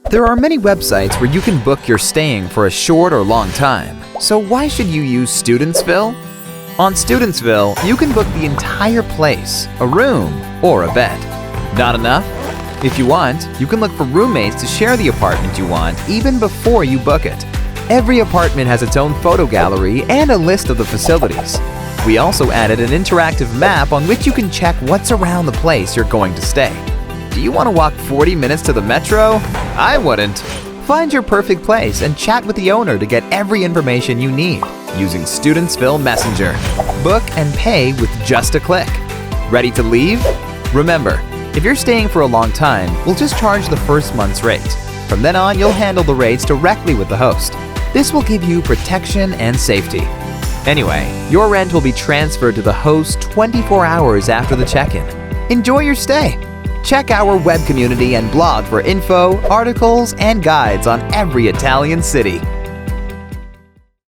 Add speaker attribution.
Speaker 1: There are many websites where you can book your staying for a short or long time. So why should you use Studentsville? On Studentsville, you can book the entire place, a room, or a bed. Not enough? If you want, you can look for roommates to share the apartment you want even before you book it. Every apartment has its own photo gallery and a list of the facilities. We also added an interactive map on which you can check what's around the place you're going to stay. Do you want to walk 40 minutes to the metro? I wouldn't. Find your perfect place and chat with the owner to get every information you need using Studentsville Messenger. Book and pay with just a click. Ready to leave? Remember, if you're staying for a long time, we'll just charge the first month's rate. From then on, you'll handle the rates directly with the host. This will give you protection and safety. Anyway, your rent will be transferred to the host 24 hours after the check-in. Enjoy your stay. Check our web community and blog for info, articles, and guides on every Italian city.